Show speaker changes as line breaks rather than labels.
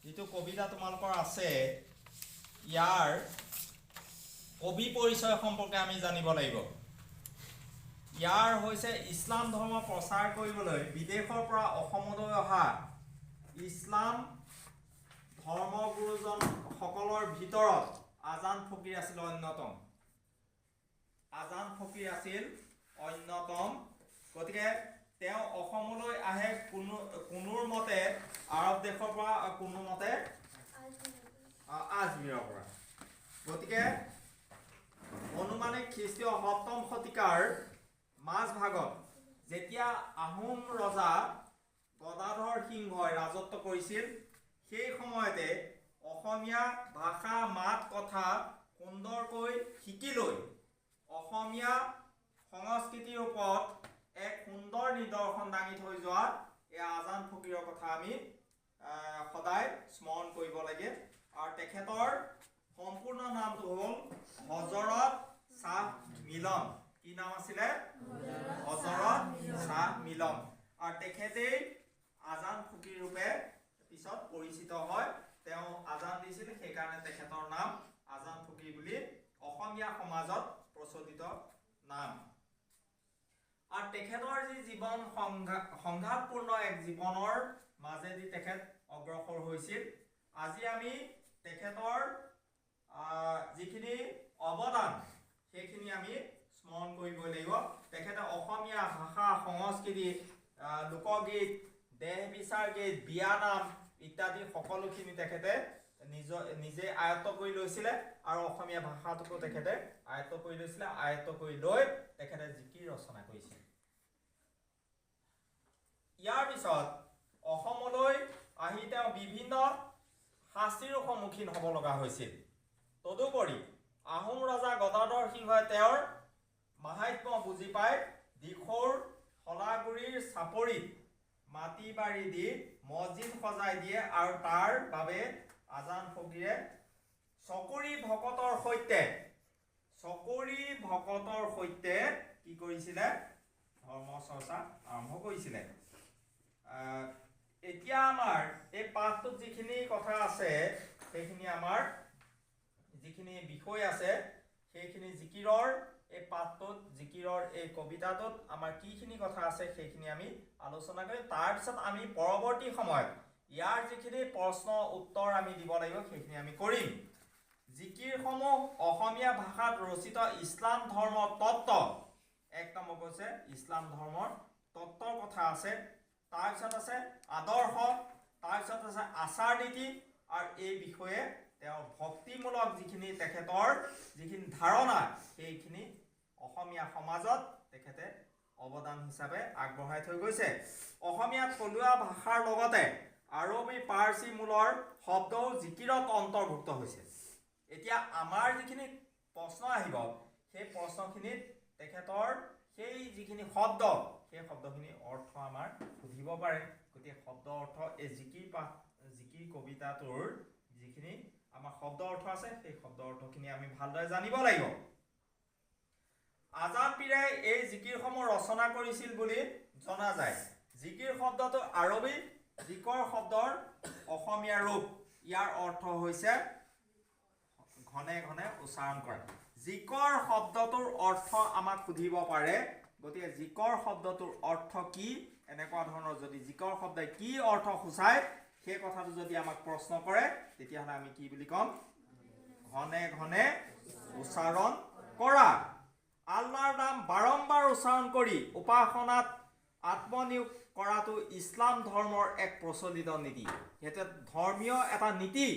যিটো কবিতা তোমালোকৰ আছে ইয়াৰ কবি পৰিচয় সম্পৰ্কে আমি জানিব লাগিব। ইয়াৰ হৈছে ইছলাম ধৰ্ম প্ৰচাৰ কৰিবলৈ বিদেশৰ পৰা অসমলৈ অহা ইছলাম ধৰ্মগুৰুজন সকলৰ ভিতৰত আজান ফকীৰ আছিল অন্যতম। গতিকে তেওঁ অসমলৈ আহে কোনোৰ মতে আৰব দেশৰ পৰা, কোনো মতে আজমিৰৰ পৰা। গতিকে অনুমানিক খ্ৰীষ্টীয় ৭ম শতিকাৰ মাজভাগত যেতিয়া আহোম ৰজা গদাধৰ সিংহই ৰাজত্ব কৰিছিল, সেই সময়তে অসমীয়া ভাষা মাত কথা সুন্দৰকৈ শিকি লৈ অসমীয়া সংস্কৃতিৰ ওপৰত এক সুন্দৰ নিদৰ্শন দাঙি থৈ যোৱা এই আজান ফকীৰৰ কথা আমি সদায় স্মৰণ কৰিব লাগে। আৰু তেখেতৰ সম্পূৰ্ণ নামটো হ'ল হজৰত শ্বাহ মিলন। কি নাম আছিলে? হজৰত শ্বাহ মিলন। আৰু তেখেতেই আজান ফকীৰ ৰূপে পিছত পৰিচিত হয়। তেওঁ আজান দিছিল, সেইকাৰণে তেখেতৰ নাম আজান ফকীৰ বুলি অসমীয়া সমাজত প্ৰচলিত নাম। আৰু তেখেতৰ যি জীৱন সংঘাতপূৰ্ণ এক জীৱনৰ মাজেদি তেখেত অগ্ৰসৰ হৈছিল। আজি আমি তেখেতৰ যিখিনি অৱদান সেইখিনি আমি স্মৰণ কৰিবই লাগিব। তেখেতে অসমীয়া ভাষা সংস্কৃতি, লোকগীত, দেহ বিচাৰ গীত, বিয়ানাম ইত্যাদি সকলোখিনি তেখেতে নিজে আয়ত্ত কৰি লৈছিলে। আৰু অসমীয়া ভাষাটোকো তেখেতে আয়ত্ত কৰি লৈছিলে। আয়ত্ত কৰি লৈ তেখেতে জিকিৰ ৰচনা কৰিছিল। ইয়াৰ পিছত অসমলৈ আহি তেওঁ বিভিন্ন শাস্তিৰো সন্মুখীন হ'ব লগা হৈছিল। তদুপৰি আহোম ৰজা গদাধৰ সিংহই তেওঁৰ মাহাত্ম্য বুজি পাই দিখৌৰ শলাগুৰিৰ চাপৰিত মাটি বাৰী দি মছজিদ সজাই দিয়ে। আৰু তাৰ বাবে আজান ফকীৰে চকৰি ভকতৰ সৈতে কি কৰিছিলে? ধৰ্ম চৰ্চা আৰম্ভ কৰিছিলে। এতিয়া আমাৰ এই পাঠটোত যিখিনি কথা আছে, সেইখিনি আমাৰ যিখিনি বিষয় আছে, সেইখিনি জিকিৰৰ এই পাঠটোত, জিকিৰৰ এই কবিতাটোত আমাৰ কিখিনি কথা আছে সেইখিনি আমি আলোচনা কৰিম। তাৰপিছত আমি পৰৱৰ্তী সময়ত ইয়াৰ যিখিনি প্ৰশ্ন উত্তৰ আমি দিব লাগিব সেইখিনি আমি কৰিম। জিকিৰসমূহ অসমীয়া ভাষাত ৰচিত ইছলাম ধৰ্মৰ তত্ত্ব, ১ নম্বৰ কৈছে ইছলাম ধৰ্মৰ তত্ত্বৰ কথা আছে। তাৰপিছত আছে আদৰ্শ, তাৰপিছত আছে আচাৰ নীতি, আৰু এই বিষয়ে তেওঁৰ ভক্তিমূলক যিখিনি তেখেতৰ যিখিনি ধাৰণা সেইখিনি অসমীয়া সমাজত তেখেতে অৱদান হিচাপে আগবঢ়াই থৈ গৈছে। অসমীয়া থলুৱা ভাষাৰ লগতে আৰবী পাৰ্চী মূলৰ শব্দও জিকিৰত অন্তৰ্ভুক্ত হৈছে। এতিয়া আমাৰ যিখিনি প্ৰশ্ন আহিব, সেই প্ৰশ্নখিনিত তেখেতৰ সেই যিখিনি শব্দ, সেই শব্দখিনিৰ অৰ্থ আমাৰ সুধিব পাৰে। গতিকে শব্দ অৰ্থ এই জিকিৰ কবিতাটোৰ যিখিনি আমাৰ শব্দ অৰ্থ আছে, সেই শব্দ অৰ্থখিনি আমি ভালদৰে জানিব লাগিব। আজান পীৰে এই জিকিৰসমূহ ৰচনা কৰিছিল বুলি জনা যায়। জিকিৰ শব্দটো আৰবী জিকৰ শব্দৰ অসমীয়া ৰূপ। ইয়াৰ অৰ্থ হৈছে ঘনে ঘনে উচ্চাৰণ কৰা। জিকৰ শব্দটোৰ অৰ্থ আমাক সুধিব পাৰে। গতিকে জিকৰ শব্দটোৰ অৰ্থ কি, এনেকুৱা ধৰণৰ যদি জিকৰ শব্দই কি অৰ্থ সূচায় সেই কথাটো যদি আমাক প্ৰশ্ন কৰে, তেতিয়াহ'লে আমি কি বুলি ক'ম? ঘনে ঘনে উচ্চাৰণ কৰা। আল্লাহৰ নাম বাৰম্বাৰ উচ্চাৰণ কৰি উপাসনাত আত্মনিয়োগ কৰাটো ইছলাম ধৰ্মৰ এক প্ৰচলিত নীতি। সেইটো ধৰ্মীয় এটা নীতি।